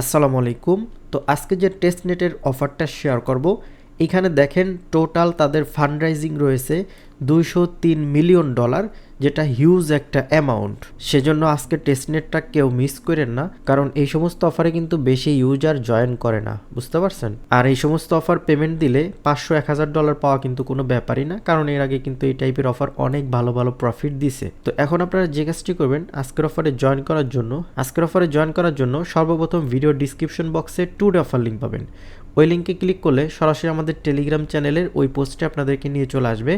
আসসালামু আলাইকুম। তো আজকে যে টেস্টনেটের অফারটা শেয়ার করব, এখানে দেখেন টোটাল তাদের ফান্ডরাইজিং রয়েছে $203 মিলিয়ন, যেটা হিউজ একটা অ্যামাউন্ট। সেজন্য আজকে টেস্টনেটটা কেউ মিস করেন না, কারণ এই সমস্ত অফারে কিন্তু বেশি ইউজার জয়েন করে না, বুঝতে পারছেন। আর এই সমস্ত অফার পেমেন্ট দিলে $500-1000 পাওয়া কিন্তু কোনো ব্যাপারই না, কারণ এর আগে কিন্তু এই টাইপের অফার অনেক ভালো ভালো প্রফিট দিছে। তো এখন আপনারা যে কাজটি করবেন, আজকের অফারে জয়েন করার জন্য সর্বপ্রথম ভিডিও ডিসক্রিপশন বক্সে টুডে অফার লিঙ্ক পাবেন। ওই লিঙ্কে ক্লিক করলে সরাসরি আমাদের টেলিগ্রাম চ্যানেলের ওই পোস্টে আপনাদেরকে নিয়ে চলে আসবে।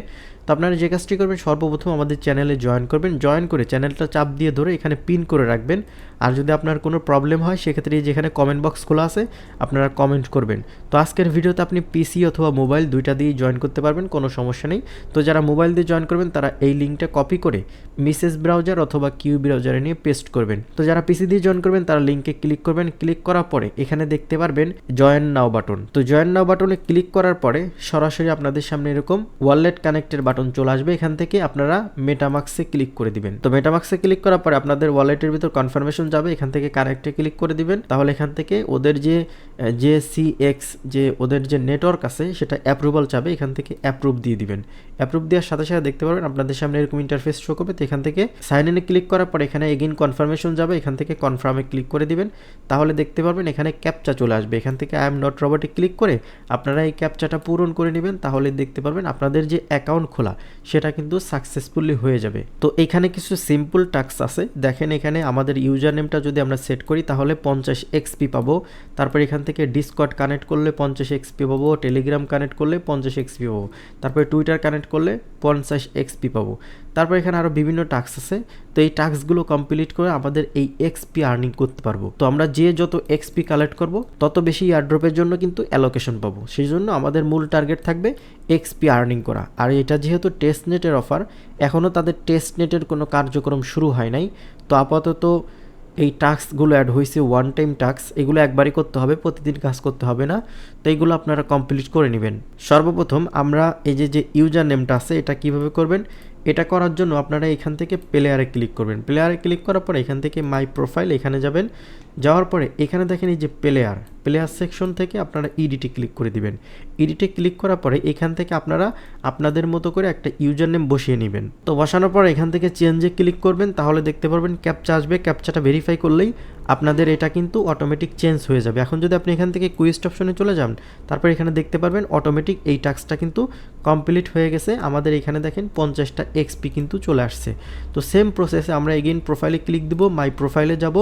তো আপনারা যে কাজটি করবেন, সর্বপ্রথম আমাদের চ্যানেলে জয়েন করবেন। জয়েন করে চ্যানেলটা চাপ দিয়ে ধরে এখানে পিন করে রাখবেন। আর যদি আপনার কোনো প্রবলেম হয়, সেক্ষেত্রে যেখানে কমেন্ট বক্স খোলা আছে আপনারা কমেন্ট করবেন। তো আজকের ভিডিওতে আপনি পিসি অথবা মোবাইল দুইটা দিয়েই জয়েন করতে পারবেন, কোনো সমস্যা নেই। তো যারা মোবাইল দিয়ে জয়েন করবেন তারা এই লিঙ্কটা কপি করে মিসেস ব্রাউজার অথবা কিউ ব্রাউজারে নিয়ে পেস্ট করবেন। তো যারা পিসি দিয়ে জয়েন করবেন তারা লিঙ্কে ক্লিক করবেন। ক্লিক করার পরে এখানে দেখতে পারবেন জয়েন নাও বাটন। তো জয়েন নাও বাটনে ক্লিক করার পরে সরাসরি আপনাদের সামনে এরকম ওয়ালেট কানেক্টের বাটন চলে আসবে। এখান থেকে আপনারা মেটামাক্সে ক্লিক করে দিবেন। তো মেটামাক্সে ক্লিক করার পরে আপনাদের ওয়ালেটের ভিতর কনফার্মেশন যাবে, এখান থেকে কানেক্টে ক্লিক করে দিবেন। তাহলে এখান থেকে ওদের যে সিএক্স যে ওদের যে নেটওয়ার্ক আছে সেটা অ্যাপ্রুভাল চাবে, এখান থেকে অ্যাপ্রুভ দিয়ে দিবেন। অ্যাপ্রুভ দেওয়ার সাথে সাথে দেখতে পারবেন আপনাদের সামনে এরকম ইন্টারফেস শো করবে। তো এখান থেকে সাইন ইনে ক্লিক করার পর এখানে এগেইন কনফার্মেশন যাবে, এখান থেকে কনফার্মে ক্লিক করে দিবেন। তাহলে দেখতে পারবেন এখানে ক্যাপচা চলে আসবে। এখান থেকে আই এম নট রোবটে ক্লিক করে আপনারা এই ক্যাপচাটা পূরণ করে নেবেন। তাহলে দেখতে পারবেন আপনাদের যে অ্যাকাউন্ট খোলা সেটা কিন্তু সাকসেসফুলি হয়ে যাবে। তো এখানে কিছু সিম্পল টাস্ক আছে, দেখেন এখানে আমাদের ইউজার নেমটা যদি আমরা সেট করি তাহলে 50 এক্সপি পাবো। তারপর এখান থেকে ডিসকর্ড কানেক্ট করলে 50 এক্সপি পাবো, টেলিগ্রাম কানেক্ট করলে 50 এক্সপি পাবো, তারপরে টুইটার কানেক্ট করলে 50 এক্সপি পাবো। তারপর এখানে আরও বিভিন্ন টাস্ক আছে। তো এই টাস্কগুলো কমপ্লিট করে আমাদের এই এক্সপি আর্নিং করতে পারবো। তো আমরা যে যত এক্সপি কালেক্ট করব তত বেশি এয়ারড্রপের জন্য কিন্তু অ্যালোকেশন পাবো। সেই জন্য আমাদের মূল টার্গেট থাকবে এক্সপি আর্নিং করা। আর এটা যেহেতু টেস্টনেটের অফার, এখনও তাদের টেস্টনেটের কোনো কার্যক্রম শুরু হয় নাই। তো আপাতত এই টাস্কগুলো অ্যাড হয়েছে ওয়ান টাইম টাস্ক, এগুলো একবারই করতে হবে, প্রতিদিন কাজ করতে হবে না। তো এইগুলো আপনারা কমপ্লিট করে নেবেন। সর্বপ্রথম আমরা এই যে ইউজার নেমটা আছে এটা কিভাবে করবেন, এটা করার জন্য আপনারা এখান থেকে প্লেয়ারে ক্লিক করবেন। প্লেয়ারে ক্লিক করার পরে এখান থেকে মাই প্রোফাইল এখানে যাবেন। যাওয়ার পরে এখানে দেখেন এই যে প্লেয়ার সেকশন থেকে আপনারা ইডিটে ক্লিক করে দিবেন। ইডিটে ক্লিক করার পরে এখান থেকে আপনারা আপনাদের মতো করে একটা ইউজার নেম বসিয়ে নেবেন। তো বসানোর পর এখান থেকে চেঞ্জে ক্লিক করবেন। তাহলে দেখতে পারবেন ক্যাপচা আসবে, ক্যাপচাটা ভেরিফাই করলেই আপনাদের এটা কিন্তু অটোমেটিক চেঞ্জ হয়ে যাবে। এখন যদি আপনি এখান থেকে কুইস্ট অপশনে চলে যান, তারপর এখানে দেখতে পারবেন অটোমেটিক এই টাস্কটা কিন্তু কমপ্লিট হয়ে গেছে। আমাদের এখানে দেখেন 50টা এক্সপি কিন্তু চলে আসছে। তো সেম প্রসেসে আমরা এগেইন প্রোফাইলে ক্লিক দিব, মাই প্রোফাইলে যাব।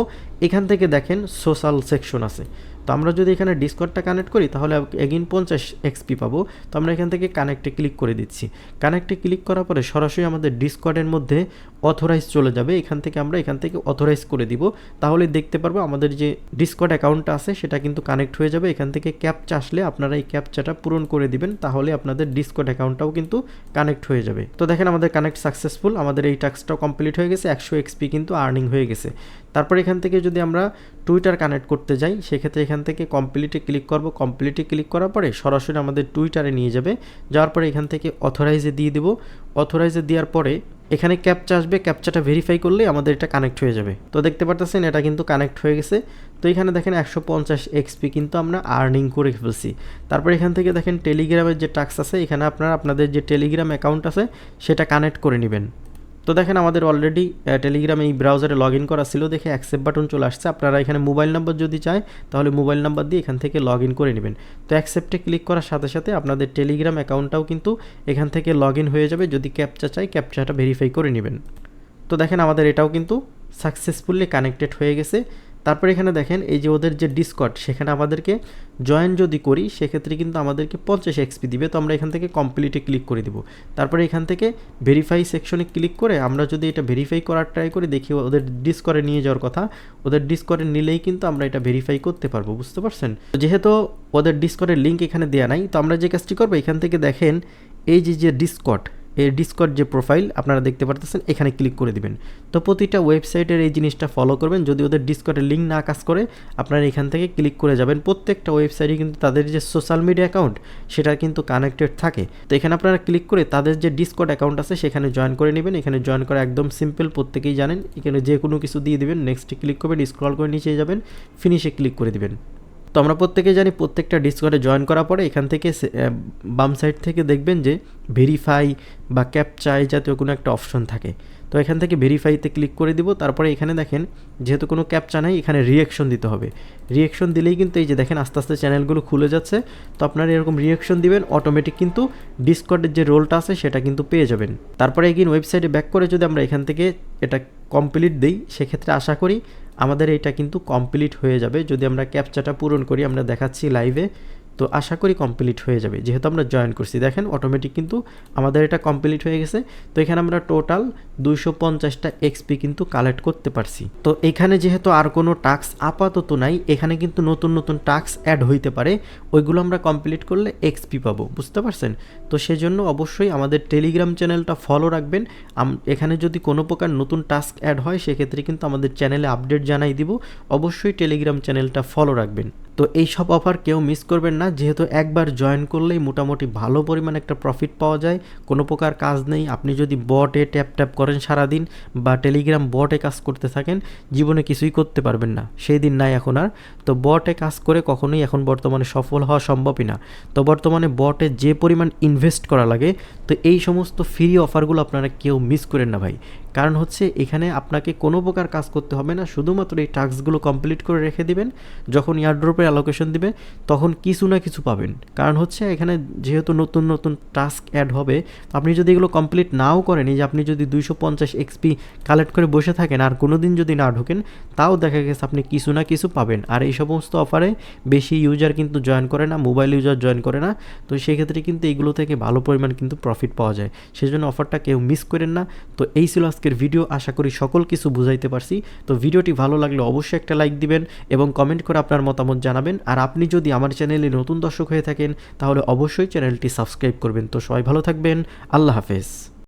এখান থেকে দেখেন সোশ্যাল সেকশন আছে। তো আমরা যদি এখানে ডিসকর্ডটা কানেক্ট করি তাহলে এগেইন 50 এক্সপি পাবো। তো আমরা এখান থেকে কানেক্টে ক্লিক করে দিচ্ছি। কানেক্টে ক্লিক করার পরে সরাসরি আমাদের ডিসকর্ডের মধ্যে অথরাইজ চলে যাবে। এখান থেকে আমরা অথরাইজ করে দিব। তাহলে দেখতে পারবো আমাদের যে ডিসকর্ড অ্যাকাউন্টটা আছে সেটা কিন্তু কানেক্ট হয়ে যাবে। এখান থেকে ক্যাপচা আসলে আপনারা এই ক্যাপচাটা পূরণ করে দিবেন, তাহলে আপনাদের ডিসকর্ড অ্যাকাউন্টটাও কিন্তু কানেক্ট হয়ে যাবে। তো দেখেন আমাদের কানেক্ট সাকসেসফুল, আমাদের এই টাস্কটাও কমপ্লিট হয়ে গেছে, 100 এক্সপি কিন্তু আর্নিং হয়ে গেছে। তারপর এখান থেকে যদি আমরা টুইটার কানেক্ট করতে যাই, সেক্ষেত্রে এখান থেকে কমপ্লিটে ক্লিক করব। কমপ্লিটে ক্লিক করার পরে সরাসরি আমাদের টুইটারে নিয়ে যাবে। যাওয়ার পরে এখান থেকে অথরাইজে দিয়ে দেবো। অথরাইজে দেওয়ার পরে এখানে ক্যাপচা আসবে, ক্যাপচাটা ভেরিফাই করলেই আমাদের এটা কানেক্ট হয়ে যাবে। তো দেখতে পারতেছেন এটা কিন্তু কানেক্ট হয়ে গেছে। তো এখানে দেখেন 150 এক্সপি কিন্তু আমরা আর্নিং করে ফেলছি। তারপর এখান থেকে দেখেন টেলিগ্রামের যে টাস্ক আছে, এখানে আপনারা আপনাদের যে টেলিগ্রাম অ্যাকাউন্ট আছে সেটা কানেক্ট করে নেবেন। তো দেখেন আমাদের অলরেডি টেলিগ্রাম এই ব্রাউজারে লগ ইন করা ছিল, দেখে অ্যাকসেপ্ট বাটন চলে আসছে। আপনারা এখানে মোবাইল নাম্বার যদি চায় তাহলে মোবাইল নাম্বার দিয়ে এখান থেকে লগ ইন করে নেবেন। তো অ্যাকসেপ্টে ক্লিক করার সাথে সাথে আপনাদের টেলিগ্রাম অ্যাকাউন্টটাও কিন্তু এখান থেকে লগ ইন হয়ে যাবে। যদি ক্যাপচা চাই ক্যাপচাটা ভেরিফাই করে নেবেন। তো দেখেন আমাদের এটাও কিন্তু সাকসেসফুলি কানেক্টেড হয়ে গেছে। তারপর এখানে দেখেন এই যে ওদের যে ডিসকর্ড, সেখানে আমাদেরকে জয়েন যদি করি সেক্ষেত্রে কিন্তু আমাদেরকে 50 এক্সপি দিবে। তো আমরা এখান থেকে কমপ্লিটে ক্লিক করে দিব। তারপরে এখান থেকে ভেরিফাই সেকশনে ক্লিক করে আমরা যদি এটা ভেরিফাই করার ট্রাই করি, দেখি ওদের ডিসকর্ডে নিয়ে যাওয়ার কথা, ওদের ডিসকর্ডে নিলেই কিন্তু আমরা এটা ভেরিফাই করতে পারবো, বুঝতে পারছেন। যেহেতু ওদের ডিসকর্ডের লিঙ্ক এখানে দেওয়া নাই, তো আমরা যে কাজটি করবো এখান থেকে দেখেন এই যে ডিসকর্ড এই ডিসকর্ড যে প্রোফাইল আপনারা দেখতে পারতেছেন এখানে ক্লিক করে দিবেন। তো প্রতিটা ওয়েবসাইটের এই জিনিসটা ফলো করবেন। যদি ওদের ডিসকর্ডের লিঙ্ক না কাজ করে আপনারা এখান থেকে ক্লিক করে যাবেন। প্রত্যেকটা ওয়েবসাইটে কিন্তু তাদের যে সোশ্যাল মিডিয়া অ্যাকাউন্ট সেটা কিন্তু কানেক্টেড থাকে। তো এখানে আপনারা ক্লিক করে তাদের যে ডিসকর্ড অ্যাকাউন্ট আছে সেখানে জয়েন করে নেবেন। এখানে জয়েন করা একদম সিম্পল, প্রত্যেকেই জানেন। এখানে যে কোনো কিছু দিয়ে দিবেন, নেক্সটে ক্লিক করবেন, স্ক্রল করে নিচে যাবেন, ফিনিশে ক্লিক করে দিবেন। তো আমরা প্রত্যেকেই জানি প্রত্যেকটা ডিসকর্ডে জয়েন করার পরে এখান থেকে বাম সাইড থেকে দেখবেন যে ভেরিফাই বা ক্যাপচা এই জাতীয় কোনো একটা অপশন থাকে। তো এখান থেকে ভেরিফাইতে ক্লিক করে দিব। তারপরে এখানে দেখেন যেহেতু কোনো ক্যাপচা নাই, এখানে রিঅ্যাকশন দিতে হবে। রিঅ্যাকশন দিলেই কিন্তু এই যে দেখেন আস্তে আস্তে চ্যানেলগুলো খুলে যাচ্ছে। তো আপনারা এরকম রিঅ্যাকশন দিবেন, অটোমেটিক কিন্তু ডিসকর্ডের যে রোলটা আছে সেটা কিন্তু পেয়ে যাবেন। তারপরে এগিয়ে ওয়েবসাইটে ব্যাক করে যদি আমরা এখান থেকে এটা কমপ্লিট দিই, সেক্ষেত্রে আশা করি আমাদের এটা কিন্তু কমপ্লিট হয়ে যাবে। যদি আমরা ক্যাপচাটা পূরণ করি, আমরা দেখাচ্ছি লাইভে, তো আশা করি কমপ্লিট হয়ে যাবে। যেহেতু আমরা জয়েন করছি, দেখেন অটোমেটিক কিন্তু আমাদের এটা কমপ্লিট হয়ে গেছে। তো এখানে আমরা টোটাল 250টা এক্সপি কিন্তু কালেক্ট করতে পারছি। তো এখানে যেহেতু আর কোনো টাস্ক আপাতত নাই, এখানে কিন্তু নতুন নতুন টাস্ক অ্যাড হইতে পারে, ওইগুলো আমরা কমপ্লিট করলে এক্সপি পাবো, বুঝতে পারছেন? তো সেজন্য অবশ্যই আমাদের টেলিগ্রাম চ্যানেলটা ফলো রাখবেন। এখানে যদি কোনো প্রকার নতুন টাস্ক অ্যাড হয় সেক্ষেত্রে কিন্তু আমাদের চ্যানেলে আপডেট জানাই দিব। অবশ্যই টেলিগ্রাম চ্যানেলটা ফলো রাখবেন। তো এই সব অফার কেউ মিস করবেন না, যেহেতু একবার জয়েন করলেই মোটামুটি ভালো পরিমাণ একটা প্রফিট পাওয়া যায়। কোনো প্রকার কাজ নেই, আপনি যদি বটে ট্যাপ করেন সারাদিন বা টেলিগ্রাম বটে কাজ করতে থাকেন, জীবনে কিছুই করতে পারবেন না, সেই দিন নাই এখন আর। তো বটে কাজ করে কখনোই এখন বর্তমানে সফল হওয়া সম্ভবই না। তো বর্তমানে বটে যে পরিমাণ ইনভেস্ট করা লাগে, তো এই সমস্ত ফ্রি অফারগুলো আপনারা কেউ মিস করেন না ভাই। কারণ হচ্ছে এখানে আপনাকে কোনো প্রকার কাজ করতে হবে না, শুধুমাত্র এই টাস্কগুলো কমপ্লিট করে রেখে দিবেন। যখন এয়ারড্রপের অ্যালোকেশন দিবে তখন কিছু না কিছু পাবেন। কারণ হচ্ছে এখানে যেহেতু নতুন নতুন টাস্ক অ্যাড হবে, আপনি যদি এগুলো কমপ্লিট নাও করেন, এই যে আপনি যদি 250 এক্সপি কালেক্ট করে বসে থাকেন আর কোনো দিন যদি না ঢোকেন, তাও দেখা গেছে আপনি কিছু না কিছু পাবেন। আর এই সমস্ত অফারে বেশি ইউজার কিন্তু জয়েন করে না, মোবাইল ইউজার জয়েন করে না। তো সেক্ষেত্রে কিন্তু এইগুলো থেকে ভালো পরিমাণ কিন্তু প্রফিট পাওয়া যায়। সেজন্য অফারটা কেউ মিস করেন না। তো এই ছিল আজকের ভিডিও, আশা করি সকল কিছু বুঝাইতে পারছি। তো ভিডিওটি ভালো লাগলে অবশ্যই একটা লাইক দিবেন এবং কমেন্ট করে আপনার মতামত জানাবেন। আর আপনি যদি আমার চ্যানেলে নতুন দর্শক হয়ে থাকেন তাহলে অবশ্যই চ্যানেলটি সাবস্ক্রাইব করবেন। তো সবাই ভালো থাকবেন, আল্লাহ হাফেজ।